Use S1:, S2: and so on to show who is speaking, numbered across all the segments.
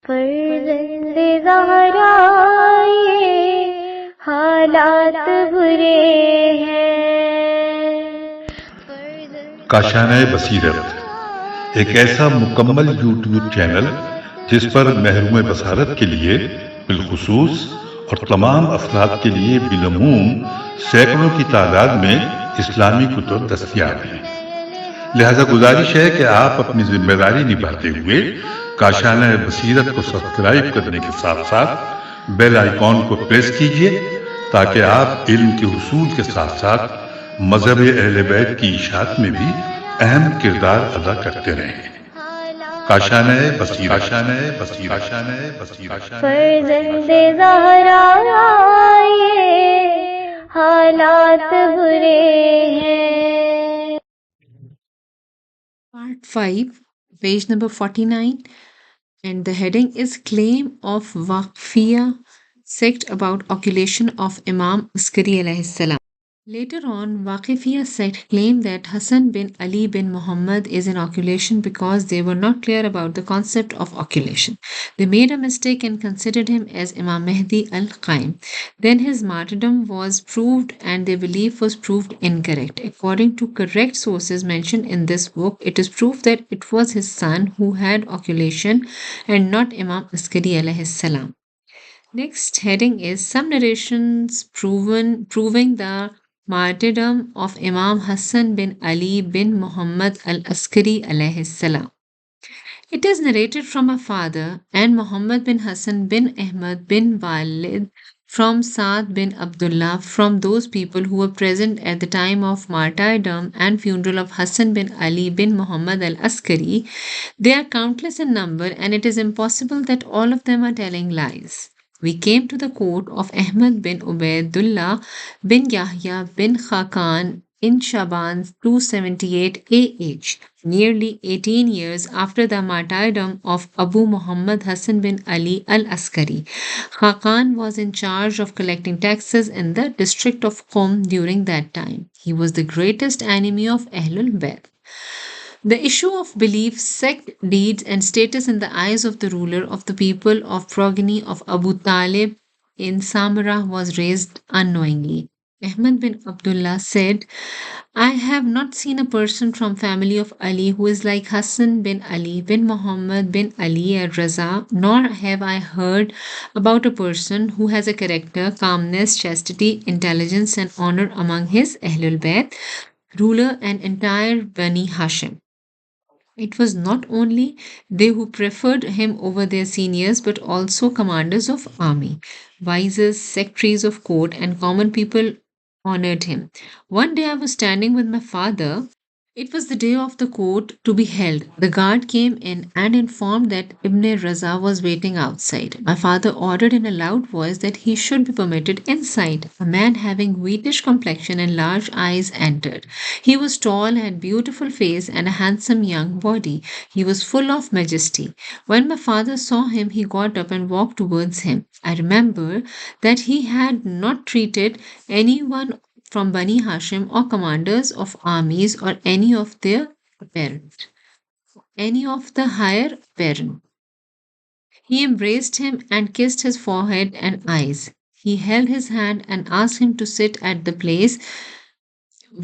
S1: फर्जंदे ज़हरा ये हालात बुरे हैं।
S2: काशाना-ए-बसीरत एक ऐसा मुकम्मल यूट्यूब चैनल जिस पर महरूम बसारत के लिए बिलखुसूस और तमाम अफराद के लिए बिलमूम सैकड़ों की तादाद में इस्लामी कुतुब दस्तयाब हैं। लिहाजा गुजारिश है कि आप अपनी जिम्मेदारी निभाते हुए काशाना-ए-बसीरत को सब्सक्राइब करने के साथ साथ बेल आइकॉन को प्रेस कीजिए ताकि आप इल्म के हुसूल के साथ साथ मजहब अहले बैत की इशाअत में भी अहम किरदार अदा करते रहें। काशाना-ए-बसीरत
S1: फर्जंदे ज़हरा ये हालात बुरे हैं।
S3: Part 5, page number 49, and the heading is Claim of Waqfiyya sect about occultation of Imam Askari alayhi salam. Later on, Waqifiyya sect claimed that Hassan bin Ali bin Muhammad is in occultation because they were not clear about the concept of occulation. They made a mistake and considered him as Imam Mahdi al-Qaim. Then his martyrdom was proved and their belief was proved incorrect. According to correct sources mentioned in this book, it is proof that it was his son who had occulation and not Imam Askari alayhi salam. Next heading is some narrations proving the martyrdom of Imam Hassan bin Ali bin Muhammad al-Askari alayhi salam. It is narrated from a father and Muhammad bin Hassan bin Ahmad bin Walid from Saad bin Abdullah from those people who were present at the time of martyrdom and funeral of Hassan bin Ali bin Muhammad al-Askari. They are countless in number and it is impossible that all of them are telling lies. We came to the court of Ahmad bin Ubaidullah bin Yahya bin Khakan in Shaban 278 AH, nearly 18 years after the martyrdom of Abu Muhammad Hassan bin Ali al-Askari. Khakan was in charge of collecting taxes in the district of Qom during that time. He was the greatest enemy of Ahlul Bayt. The issue of belief, sect, deeds, and status in the eyes of the ruler of the people of progeny of Abu Talib in Samara was raised unknowingly. Ahmad bin Abdullah said, I have not seen a person from family of Ali who is like Hassan bin Ali bin Muhammad bin Ali al-Raza, nor have I heard about a person who has a character, calmness, chastity, intelligence, and honor among his Ahlul Bayt, ruler and entire Bani Hashim. It was not only they who preferred him over their seniors, but also commanders of army, viziers, secretaries of court, and common people honored him. One day I was standing with my father. It was the day of the court to be held. The guard came in and informed that Ibn Raza was waiting outside. My father ordered in a loud voice that he should be permitted inside. A man having wheatish complexion and large eyes entered. He was tall, had beautiful face and a handsome young body. He was full of majesty. When my father saw him, he got up and walked towards him. I remember that he had not treated anyone from Bani Hashim or commanders of armies or any of the higher parent. He embraced him and kissed his forehead and eyes. He held his hand and asked him to sit at the place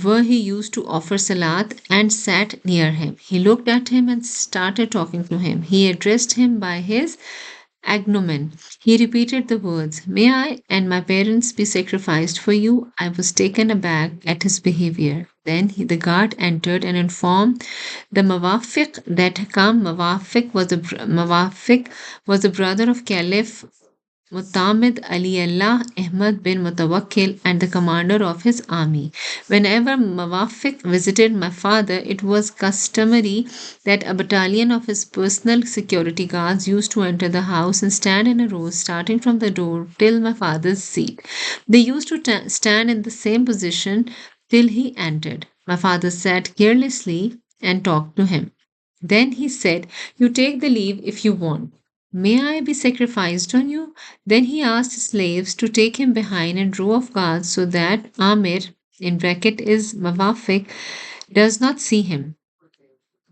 S3: where he used to offer salat and sat near him. He looked at him and started talking to him. He addressed him by his agnomen. He repeated the words, May I and my parents be sacrificed for you? I was taken aback at his behavior. Then the guard entered and informed the Mawafiq that Mawafiq was the brother of Caliph Mutamid Ali Allah Ahmad bin Mutawakkil and the commander of his army. Whenever Mawafiq visited my father, it was customary that a battalion of his personal security guards used to enter the house and stand in a row starting from the door till my father's seat. They used to stand in the same position till he entered. My father sat carelessly and talked to him. Then he said, You take the leave if you want. May I be sacrificed on you? Then he asked his slaves to take him behind a row of guards so that Amir, in bracket is Mawafik, does not see him.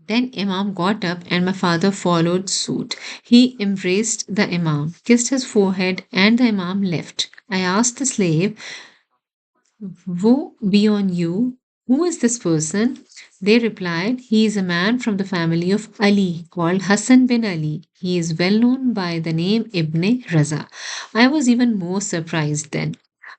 S3: Then Imam got up and my father followed suit. He embraced the Imam, kissed his forehead, and the Imam left. I asked the slave, Woe be on you! Who is this person? They replied, He is a man from the family of Ali called Hassan bin Ali. He is well known by the name Ibn Raza. I was even more surprised then.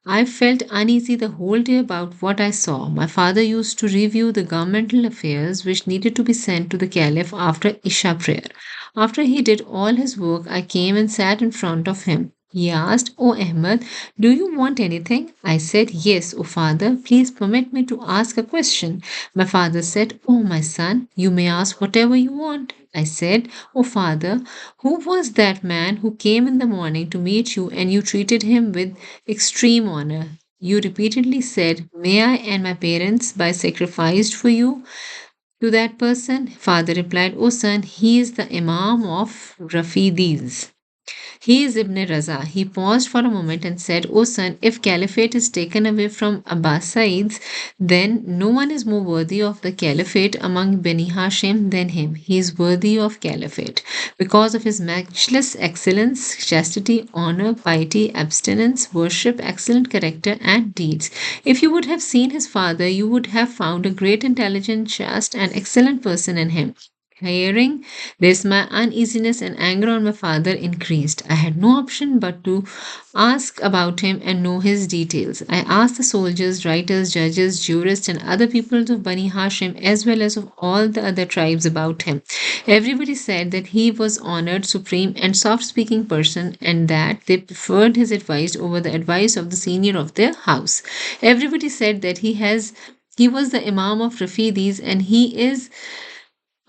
S3: I felt uneasy the whole day about what I saw. My father used to review the governmental affairs which needed to be sent to the Caliph after Isha prayer. After he did all his work, I came and sat in front of him. He asked, O Ahmed, do you want anything? I said, Yes, O father, please permit me to ask a question. My father said, Oh, my son, you may ask whatever you want. I said, Oh, father, who was that man who came in the morning to meet you and you treated him with extreme honor? You repeatedly said, May I and my parents be sacrificed for you to that person? Father replied, Oh, son, he is the Imam of Rafidis. He is Ibn Raza. He paused for a moment and said, O son, if caliphate is taken away from Abbasides, then no one is more worthy of the caliphate among Bani Hashim than him. He is worthy of caliphate because of his matchless excellence, chastity, honor, piety, abstinence, worship, excellent character, and deeds. If you would have seen his father, you would have found a great, intelligent, chaste, and excellent person in him. Hearing this, my uneasiness and anger on my father increased. I had no option but to ask about him and know his details. I asked the soldiers, writers, judges, jurists, and other people of Bani Hashim as well as of all the other tribes about him. Everybody said that he was honored, supreme, and soft speaking person, and that they preferred his advice over the advice of the senior of their house. Everybody said that he was the Imam of Rafidis and he is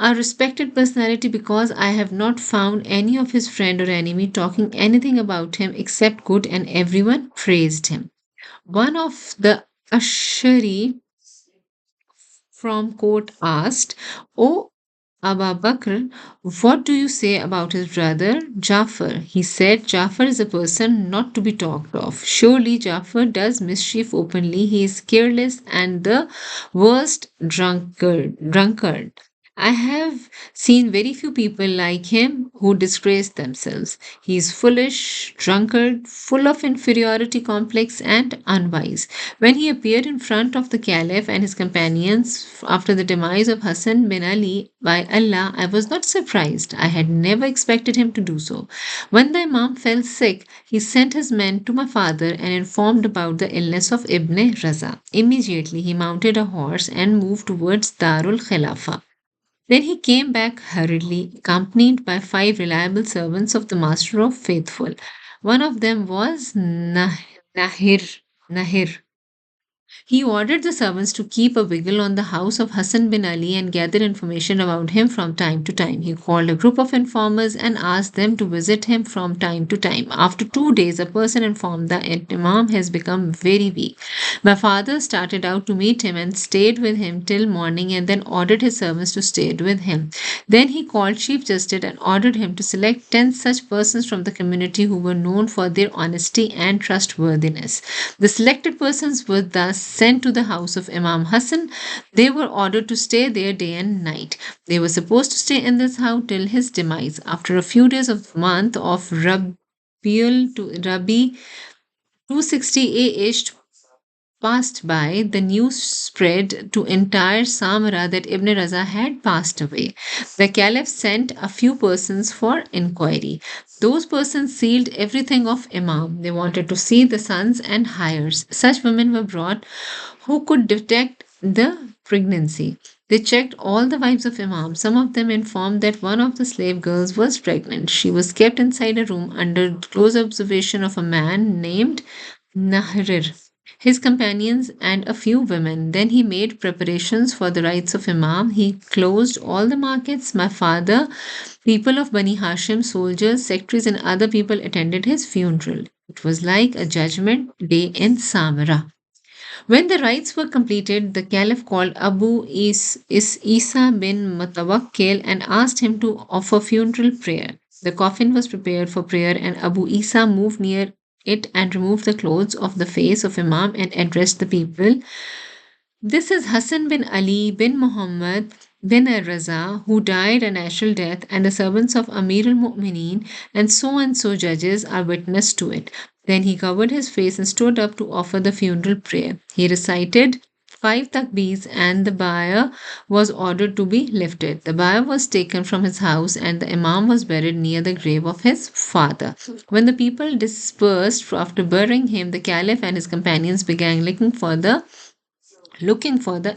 S3: a respected personality because I have not found any of his friend or enemy talking anything about him except good, and everyone praised him. One of the Ashari from court asked, O Abu Bakr, what do you say about his brother Jafar? He said, Jafar is a person not to be talked of. Surely Jafar does mischief openly. He is careless and the worst drunkard. I have seen very few people like him who disgrace themselves. He is foolish, drunkard, full of inferiority complex, and unwise. When he appeared in front of the Caliph and his companions after the demise of Hassan bin Ali by Allah, I was not surprised. I had never expected him to do so. When the Imam fell sick, he sent his men to my father and informed about the illness of Ibn Raza. Immediately, he mounted a horse and moved towards Darul Khilafah. Then he came back hurriedly, accompanied by 5 reliable servants of the Master of Faithful. One of them was Nahir. Nahir. He ordered the servants to keep a vigil on the house of Hassan bin Ali and gather information about him from time to time. He called a group of informers and asked them to visit him from time to time. After 2 days, a person informed that Imam has become very weak. My father started out to meet him and stayed with him till morning and then ordered his servants to stay with him. Then he called Chief Justice and ordered him to select 10 such persons from the community who were known for their honesty and trustworthiness. The selected persons were thus sent to the house of Imam Hassan. They were ordered to stay there day and night. They were supposed to stay in this house till his demise. After a few days of the month of Rabi 260 AH passed by, the news spread to entire Samara that Ibn Raza had passed away. The Caliph sent a few persons for inquiry. Those persons sealed everything of Imam. They wanted to see the sons and heirs. Such women were brought who could detect the pregnancy. They checked all the wives of Imam. Some of them informed that one of the slave girls was pregnant. She was kept inside a room under close observation of a man named Nahrir, his companions, and a few women. Then he made preparations for the rites of Imam. He closed all the markets. My father, people of Bani Hashim, soldiers, secretaries, and other people attended his funeral. It was like a judgment day in Samara. When the rites were completed, the Caliph called Isa bin Mutawakkil and asked him to offer funeral prayer. The coffin was prepared for prayer, and Abu Isa moved near it and removed the clothes of the face of Imam and addressed the people. This is Hassan bin Ali bin Muhammad bin Raza, who died a natural death, and the servants of Amir al-Mu'mineen, and so judges are witness to it. Then he covered his face and stood up to offer the funeral prayer. He recited five takbeers, and the bier was ordered to be lifted. The bier was taken from his house, and the Imam was buried near the grave of his father. When the people dispersed after burying him, the Caliph and his companions began looking for the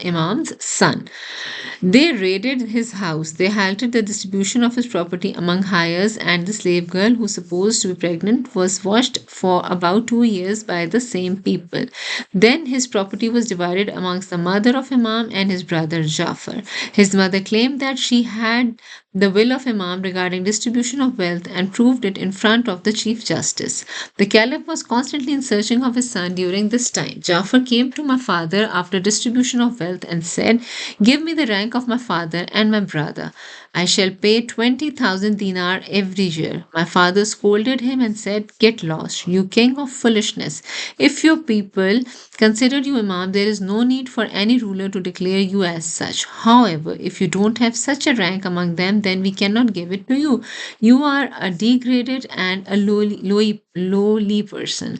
S3: Imam's son. They raided his house. They halted the distribution of his property among hires, and the slave girl, who supposed to be pregnant, was watched for about 2 years by the same people. Then his property was divided amongst the mother of Imam and his brother Jafar. His mother claimed that she had the will of Imam regarding distribution of wealth and proved it in front of the Chief Justice. The Caliph was constantly in searching of his son during this time. Jafar came to my father after distribution of wealth and said, "Give me the rank of my father and my brother. I shall pay 20,000 dinar every year." My father scolded him and said, "Get lost, you king of foolishness. If your people considered you Imam, there is no need for any ruler to declare you as such. However, if you don't have such a rank among them, then we cannot give it to you. You are a degraded and a lowly person."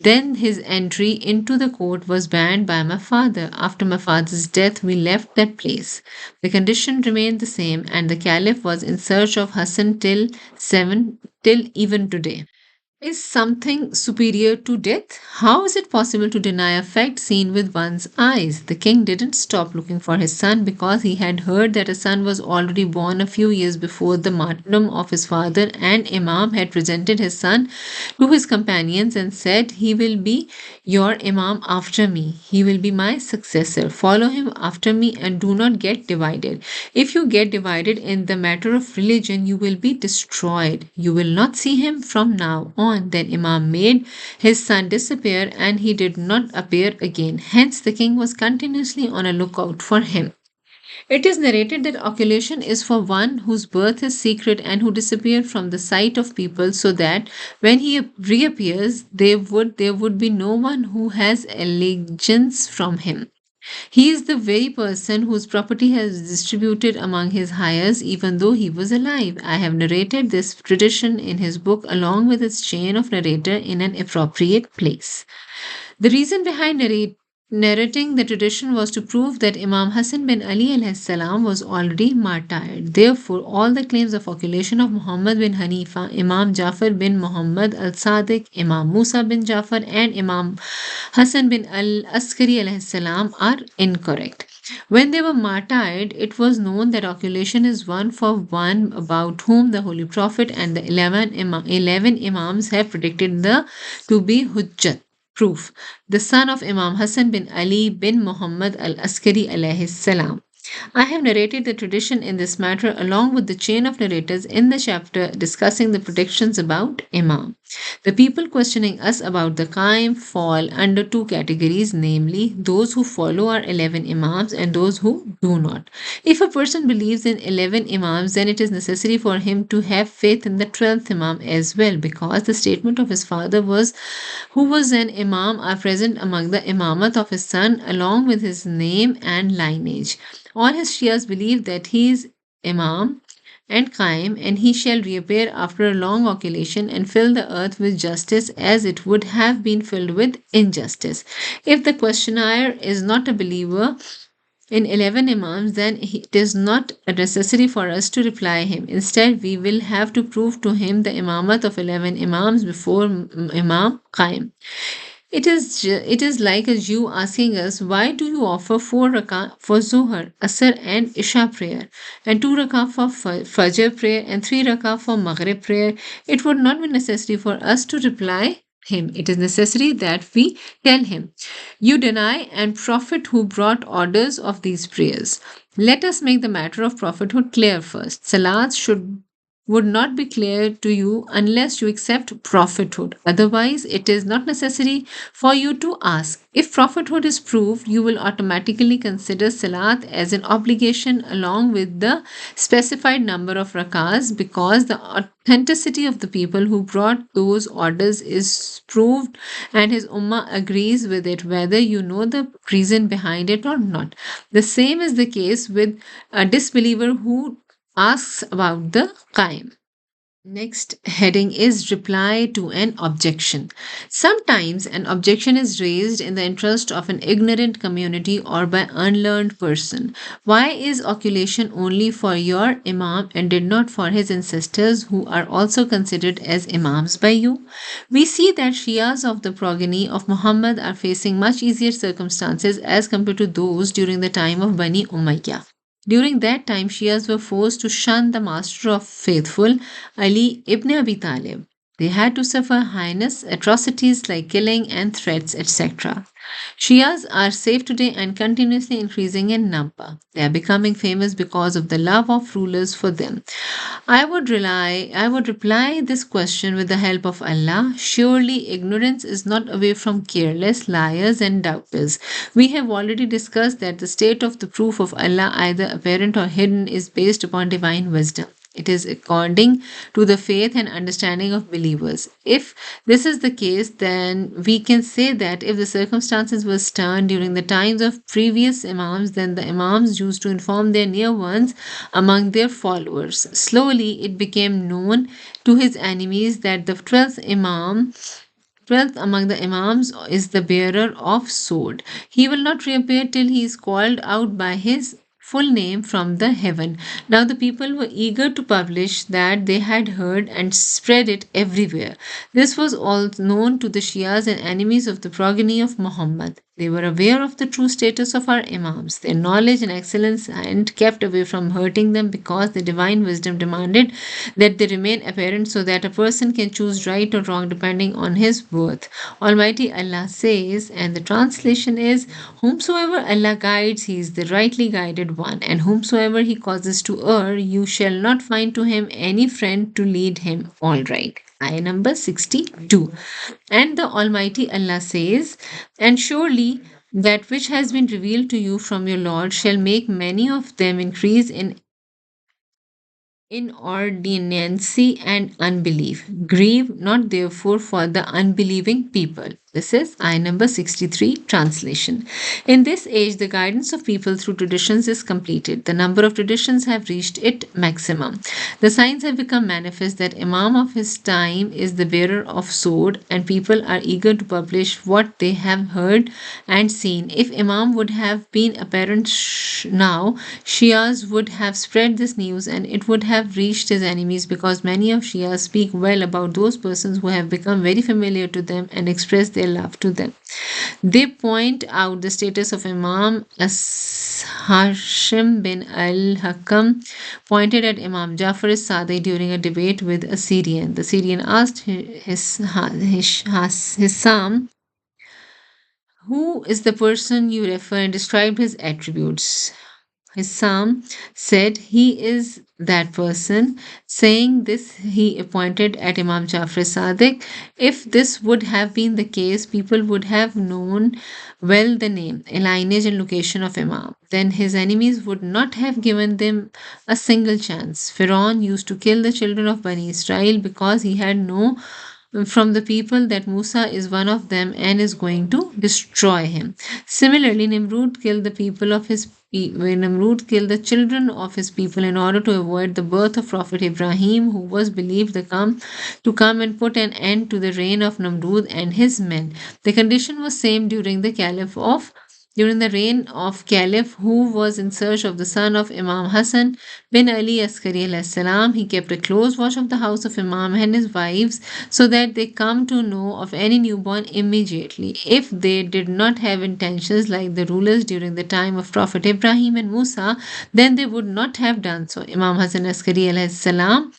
S3: Then his entry into the court was banned by my father. After my father's death, we left that place. The condition remained the same, and the Caliph was in search of Hassan till even today. Is something superior to death? How is it possible to deny a fact seen with one's eyes? The king didn't stop looking for his son because he had heard that a son was already born a few years before the martyrdom of his father, and Imam had presented his son to his companions and said, "He will be your Imam after me. He will be my successor. Follow him after me and do not get divided. If you get divided in the matter of religion, you will be destroyed. You will not see him from now on." Then Imam made his son disappear, and he did not appear again. Hence, the king was continuously on a lookout for him. It is narrated that occultation is for one whose birth is secret and who disappeared from the sight of people, so that when he reappears, there would be no one who has allegiance from him. He is the very person whose property has distributed among his heirs even though he was alive. I have narrated this tradition in his book along with its chain of narrator in an appropriate place. The reason behind narrating the tradition was to prove that Imam Hassan bin Ali alayhi salam was already martyred. Therefore, all the claims of occultation of Muhammad bin Hanifa, Imam Jafar bin Muhammad al-Sadiq, Imam Musa bin Jafar, and Imam Hassan bin al-Askari alayhi salam are incorrect. When they were martyred, it was known that occultation is one for one about whom the Holy Prophet and the 11 Imams have predicted to be Hujjat. Proof: the son of Imam Hassan bin Ali bin Muhammad al-Askari alayhi salam. I have narrated the tradition in this matter along with the chain of narrators in the chapter discussing the predictions about Imam. The people questioning us about the Qaim fall under two categories, namely those who follow our 11 Imams and those who do not. If a person believes in 11 Imams, then it is necessary for him to have faith in the 12th Imam as well, because the statement of his father who was an Imam, are present among the Imamat of his son along with his name and lineage. All his Shias believe that he is Imam and Qaim, and he shall reappear after a long occultation and fill the earth with justice as it would have been filled with injustice. If the questioner is not a believer in 11 Imams, then it is not necessary for us to reply him. Instead, we will have to prove to him the Imamat of 11 Imams before Imam Qaim. It is like a Jew asking us, "Why do you offer 4 rakah for Zuhr, Asr, and Isha prayer, and 2 rakah for Fajr prayer, and 3 rakah for Maghrib prayer?" It would not be necessary for us to reply him. It is necessary that we tell him, "You deny and prophet who brought orders of these prayers." Let us make the matter of prophethood clear first. Salat should would not be clear to you unless you accept prophethood. Otherwise, it is not necessary for you to ask. If prophethood is proved, you will automatically consider Salat as an obligation along with the specified number of rakahs, because the authenticity of the people who brought those orders is proved and his ummah agrees with it, whether you know the reason behind it or not. The same is the case with a disbeliever who asks about the Qaim. Next heading is reply to an objection. Sometimes an objection is raised in the interest of an ignorant community or by unlearned person. Why is occultation only for your imam and did not for his ancestors who are also considered as imams by you? We see that Shias of the progeny of Muhammad are facing much easier circumstances as compared to those during the time of Bani Umayyah. During that time, Shias were forced to shun the master of faithful, Ali ibn Abi Talib. They had to suffer heinous atrocities like killing and threats, etc. Shias are safe today and continuously increasing in number. They are becoming famous because of the love of rulers for them. I would reply this question with the help of Allah. Surely ignorance is not away from careless, liars, and doubters. We have already discussed that the state of the proof of Allah, either apparent or hidden, is based upon divine wisdom. It is according to the faith and understanding of believers. If this is the case, then we can say that if the circumstances were stern during the times of previous Imams, then the Imams used to inform their near ones among their followers. Slowly, it became known to his enemies that the 12th among the Imams is the bearer of sword. He will not reappear till he is called out by his full name from the heaven. Now the people were eager to publish that they had heard and spread it everywhere. This was all known to the Shias and enemies of the progeny of Muhammad. They were aware of the true status of our Imams, their knowledge and excellence, and kept away from hurting them because the divine wisdom demanded that they remain apparent so that a person can choose right or wrong depending on his birth. Almighty Allah says, and the translation is, whomsoever Allah guides, he is the rightly guided one, and whomsoever he causes to err, you shall not find to him any friend to lead him all right. Ayah number 62. And the Almighty Allah says, and surely that which has been revealed to you from your Lord shall make many of them increase in inordinancy and unbelief. Grieve not therefore for the unbelieving people. This is ayah number 63 translation. In this age, the guidance of people through traditions is completed. The number of traditions have reached its maximum. The signs have become manifest that Imam of his time is the bearer of sword, and people are eager to publish what they have heard and seen. If Imam would have been apparent now, Shias would have spread this news and it would have reached his enemies, because many of Shias speak well about those persons who have become very familiar to them and express their love to them. They point out the status of Imam as Hashim bin al-Hakam pointed at Imam Jafar Sadiq during a debate with a Syrian. The Syrian asked Hissam, who is the person you refer, and described his attributes. Hissam said, he is that person. Saying this, he appointed at Imam Jafar Sadiq. If this would have been the case, people would have known well the name, lineage, and location of Imam. Then his enemies would not have given them a single chance. Pharaoh used to kill the children of Bani Israel because he had no from the people that Musa is one of them and is going to destroy him. Similarly, Nimrud killed the people of his Nimrud killed the children of his people in order to avoid the birth of Prophet Ibrahim, who was believed to come and put an end to the reign of Namrud and his men. The condition was same during the reign of Caliph who was in search of the son of Imam Hassan bin Ali Askari alayhi salam. He kept a close watch of the house of Imam and his wives so that they come to know of any newborn immediately. If they did not have intentions like the rulers during the time of Prophet Ibrahim and Musa, then they would not have done so. Imam Hassan Askari alayhi salam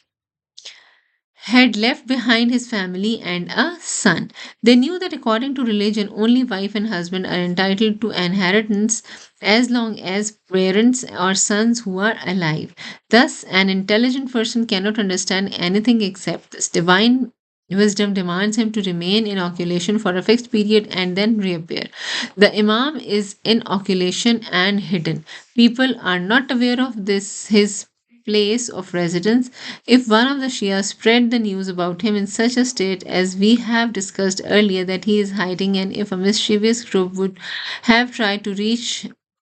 S3: had left behind his family and a son. They knew that according to religion, only wife and husband are entitled to inheritance as long as parents or sons who are alive. Thus, an intelligent person cannot understand anything except this. Divine wisdom demands him to remain in oculation for a fixed period and then reappear. The Imam is in oculation and hidden. People are not aware of this his place of residence. If one of the Shia spread the news about him in such a state as we have discussed earlier that he is hiding, and if a mischievous group would have tried to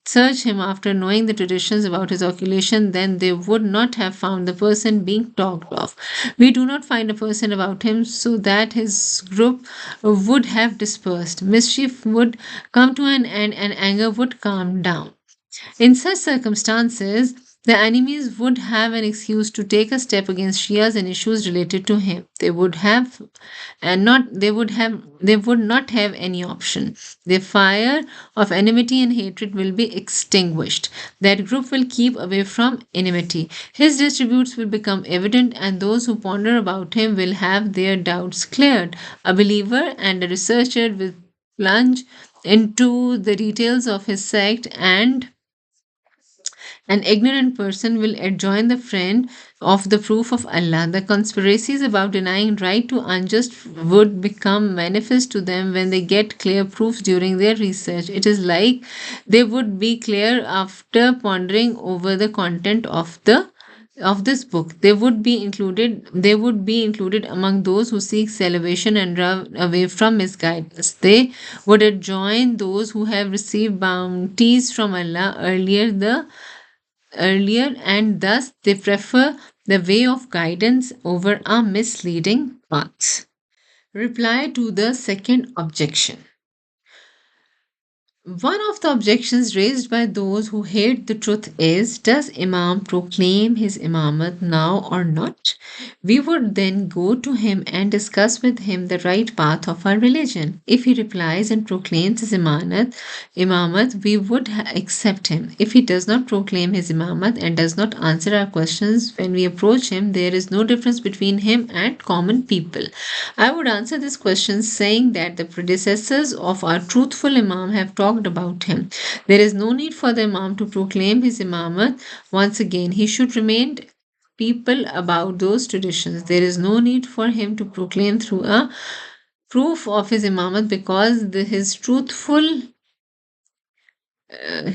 S3: search him after knowing the traditions about his occupation, then they would not have found the person being talked of. We do not find a person about him so that his group would have dispersed. Mischief would come to an end and anger would calm down. In such circumstances, the enemies would have an excuse to take a step against Shias and issues related to him. They would not have any option. The fire of enmity and hatred will be extinguished. That group will keep away from enmity. His distributes will become evident, and those who ponder about him will have their doubts cleared. A believer and a researcher will plunge into the details of his sect, and an ignorant person will adjoin the friend of the proof of Allah. The conspiracies about denying right to unjust would become manifest to them when they get clear proofs during their research. It is like they would be clear after pondering over the content of this book. They would be included among those who seek salvation and run away from misguidance. They would adjoin those who have received bounties from Allah earlier, and thus they prefer the way of guidance over a misleading path. Reply to the second objection. One of the objections raised by those who hate the truth is, does Imam proclaim his imamat now or not? We would then go to him and discuss with him the right path of our religion. If he replies and proclaims his imamat, we would accept him. If he does not proclaim his imamat and does not answer our questions when we approach him, there is no difference between him and common people. I would answer this question saying that the predecessors of our truthful Imam have talked about him. There is no need for the Imam to proclaim his imamat once again. He should remind people about those traditions. There is no need for him to proclaim through a proof of his imamat because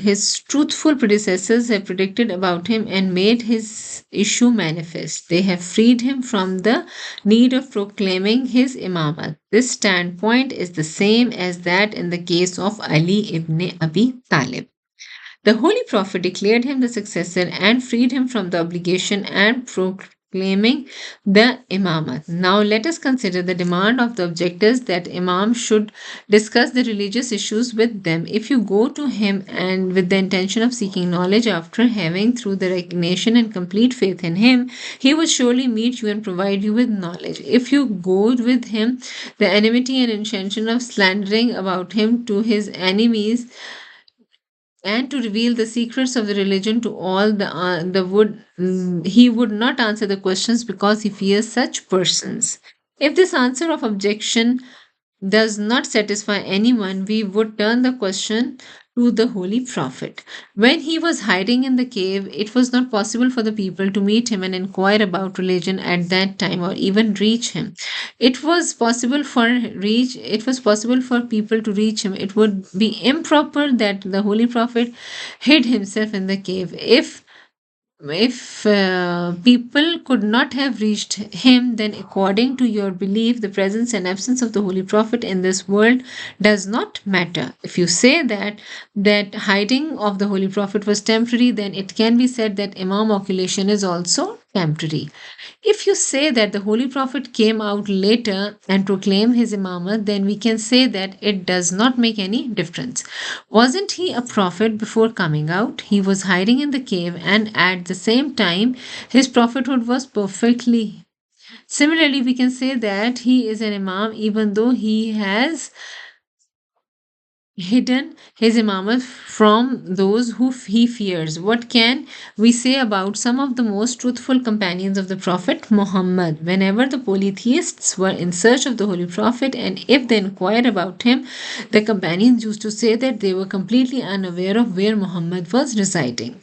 S3: his truthful predecessors have predicted about him and made his issue manifest. They have freed him from the need of proclaiming his imamat. This standpoint is the same as that in the case of Ali ibn Abi Talib. The Holy Prophet declared him the successor and freed him from the obligation and proclaiming the imamat. Now let us consider the demand of the objectors that Imam should discuss the religious issues with them. If you go to him and with the intention of seeking knowledge after having through the recognition and complete faith in him, he will surely meet you and provide you with knowledge. If you go with him the enmity and intention of slandering about him to his enemies and to reveal the secrets of the religion to all he would not answer the questions because he fears such persons. If this answer of objection does not satisfy anyone, we would turn the question to the Holy Prophet. When he was hiding in the cave, it was not possible for the people to meet him and inquire about religion at that time or even reach him. It was possible for people to reach him. It would be improper that the Holy Prophet hid himself in the cave. If people could not have reached him, then according to your belief, the presence and absence of the Holy Prophet in this world does not matter. If you say that hiding of the Holy Prophet was temporary, then it can be said that Imam oculation is also temporary. If you say that the Holy Prophet came out later and proclaimed his imamat, then we can say that it does not make any difference. Wasn't he a prophet before coming out? He was hiding in the cave, and at the same time, his prophethood was perfectly. Similarly, we can say that he is an imam even though he has hidden his imamah from those who he fears. What can we say about some of the most truthful companions of the Prophet Muhammad? Whenever the polytheists were in search of the Holy Prophet and if they inquired about him, the companions used to say that they were completely unaware of where Muhammad was residing.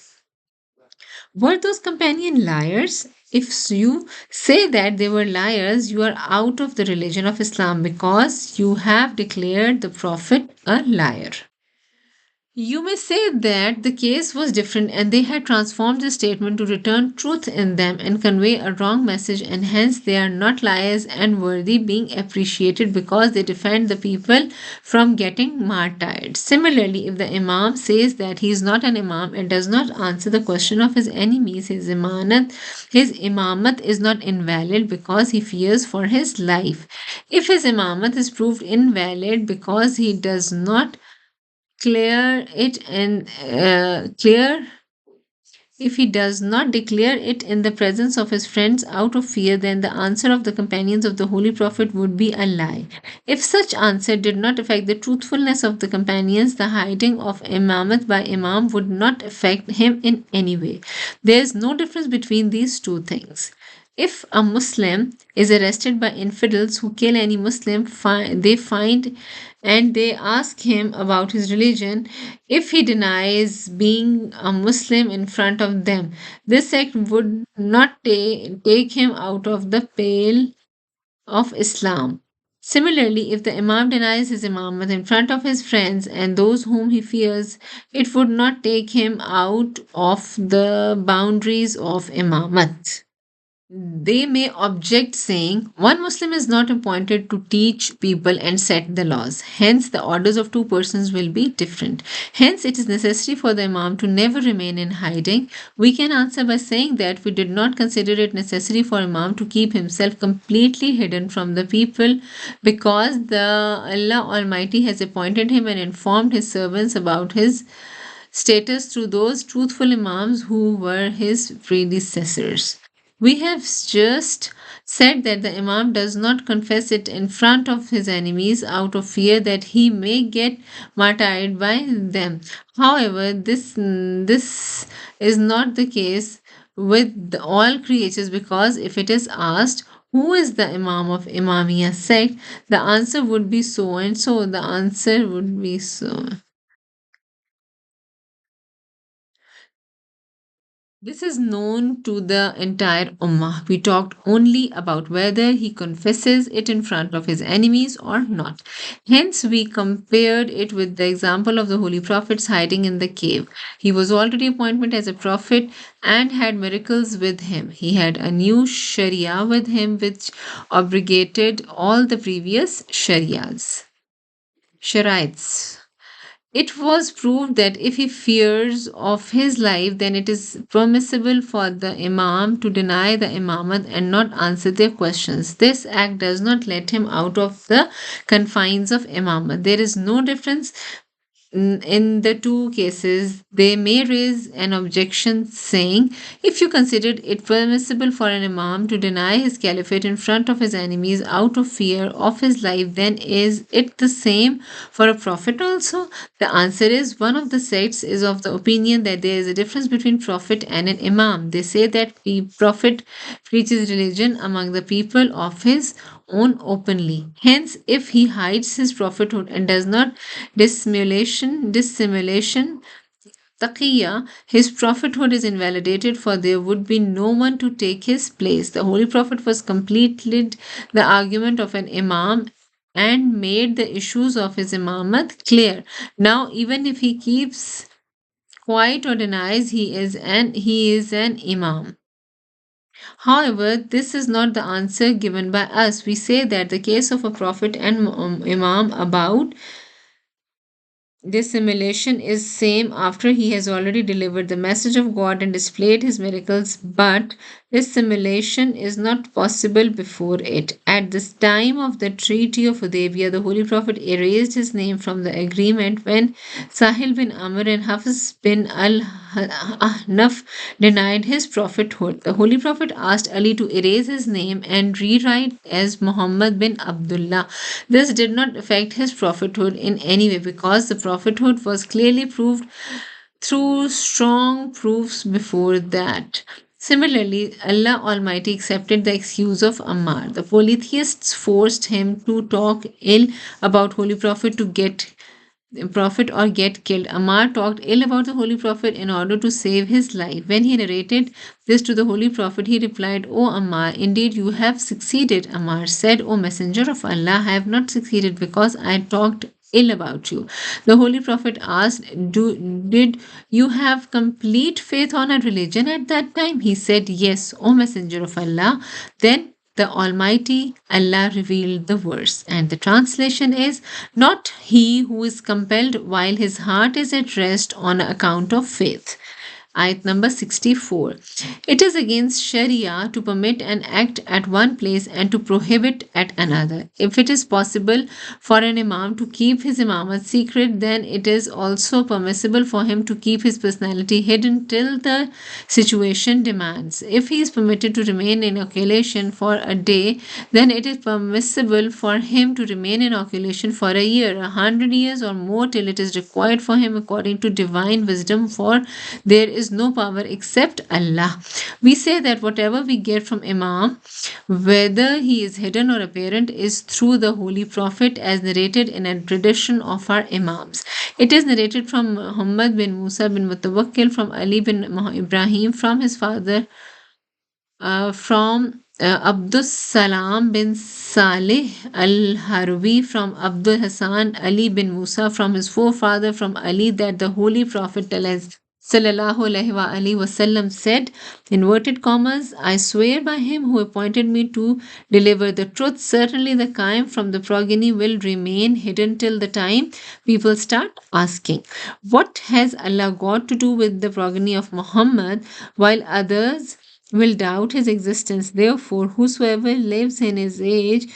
S3: Were those companion liars? If you say that they were liars, you are out of the religion of Islam because you have declared the Prophet a liar. You may say that the case was different and they had transformed the statement to return truth in them and convey a wrong message, and hence they are not liars and worthy being appreciated because they defend the people from getting martyred. Similarly, if the Imam says that he is not an Imam and does not answer the question of his enemies, his imamat is not invalid because he fears for his life. If his imamat is proved invalid because he does not clear it and clear if he does not declare it in the presence of his friends out of fear, then the answer of the companions of the Holy Prophet would be a lie. If such answer did not affect the truthfulness of the companions, the hiding of imamat by imam would not affect him in any way. There is no difference between these two things. If a Muslim is arrested by infidels who kill any Muslim, they find and they ask him about his religion. If he denies being a Muslim in front of them, this sect would not take him out of the pale of Islam. Similarly, if the Imam denies his Imamat in front of his friends and those whom he fears, it would not take him out of the boundaries of Imamat. They may object, saying, one Muslim is not appointed to teach people and set the laws. Hence, the orders of two persons will be different. Hence, it is necessary for the Imam to never remain in hiding. We can answer by saying that we did not consider it necessary for Imam to keep himself completely hidden from the people because the Allah Almighty has appointed him and informed his servants about his status through those truthful Imams who were his predecessors. We have just said that the Imam does not confess it in front of his enemies out of fear that he may get martyred by them. However, this is not the case with all creatures because if it is asked, who is the Imam of Imamiya sect? The answer would be so and so. The answer would be so. This is known to the entire Ummah. We talked only about whether he confesses it in front of his enemies or not. Hence, we compared it with the example of the Holy Prophets hiding in the cave. He was already appointed as a prophet and had miracles with him. He had a new Sharia with him, which abrogated all the previous Shariats. It was proved that if he fears of his life, then it is permissible for the Imam to deny the Imamat and not answer their questions. This act does not let him out of the confines of Imamat. There is no difference in the two cases. They may raise an objection saying, if you considered it permissible for an Imam to deny his caliphate in front of his enemies out of fear of his life, then is it the same for a prophet also? The answer is one of the sects is of the opinion that there is a difference between prophet and an Imam. They say that the prophet preaches religion among the people of his own openly. Hence, if he hides his prophethood and does not dissimulation, taqiyya, his prophethood is invalidated, for there would be no one to take his place. The Holy Prophet was completed the argument of an Imam and made the issues of his imamat clear. Now, even if he keeps quiet or denies he is an Imam. However, this is not the answer given by us. We say that the case of a prophet and Imam about dissimulation is same after he has already delivered the message of God and displayed his miracles, but This simulation is not possible before it. At this time of the Treaty of Hudaybiyah, the Holy Prophet erased his name from the agreement when Sahil bin Amr and Hafiz bin al-Ahnaf denied his prophethood. The Holy Prophet asked Ali to erase his name and rewrite as Muhammad bin Abdullah. This did not affect his prophethood in any way because the prophethood was clearly proved through strong proofs before that. Similarly, Allah Almighty accepted the excuse of Ammar. The polytheists forced him to talk ill about Holy Prophet to get Prophet or get killed. Ammar talked ill about the Holy Prophet in order to save his life. When he narrated this to the Holy Prophet, he replied, O Ammar, indeed you have succeeded. Ammar said, O Messenger of Allah, I have not succeeded because I talked ill about you. The Holy Prophet asked, Did you have complete faith on a religion at that time? He said, Yes, O Messenger of Allah. Then the Almighty Allah revealed the verse, and the translation is, Not he who is compelled while his heart is at rest on account of faith. Ayat number 64. It is against Sharia to permit an act at one place and to prohibit at another. If it is possible for an imam to keep his imamat secret, then it is also permissible for him to keep his personality hidden till the situation demands. If he is permitted to remain in occultation for a day, then it is permissible for him to remain in occultation for a year, 100 years, or more till it is required for him according to divine wisdom, for there is no power except Allah. We say that whatever we get from Imam, whether he is hidden or apparent, is through the Holy Prophet as narrated in a tradition of our Imams. It is narrated from Muhammad bin Musa bin Mutawakkil, from Ali bin Ibrahim, from his father, from Abdus Salam bin Saleh al-Harwi, from Abdul Hassan Ali bin Musa, from his forefather, from Ali, that the Holy Prophet Sallallahu Alaihi Wasallam said, inverted commas, I swear by him who appointed me to deliver the truth, certainly the Qaim from the progeny will remain hidden till the time people start asking, what has Allah got to do with the progeny of Muhammad, while others will doubt his existence. Therefore, whosoever lives in his age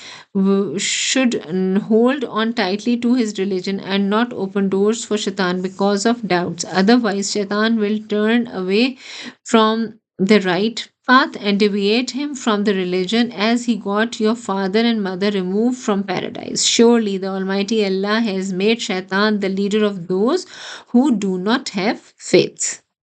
S3: should hold on tightly to his religion and not open doors for shaitan because of doubts. Otherwise, shaitan will turn away from the right path and deviate him from the religion as he got your father and mother removed from paradise. Surely the Almighty Allah has made shaitan the leader of those who do not have faith.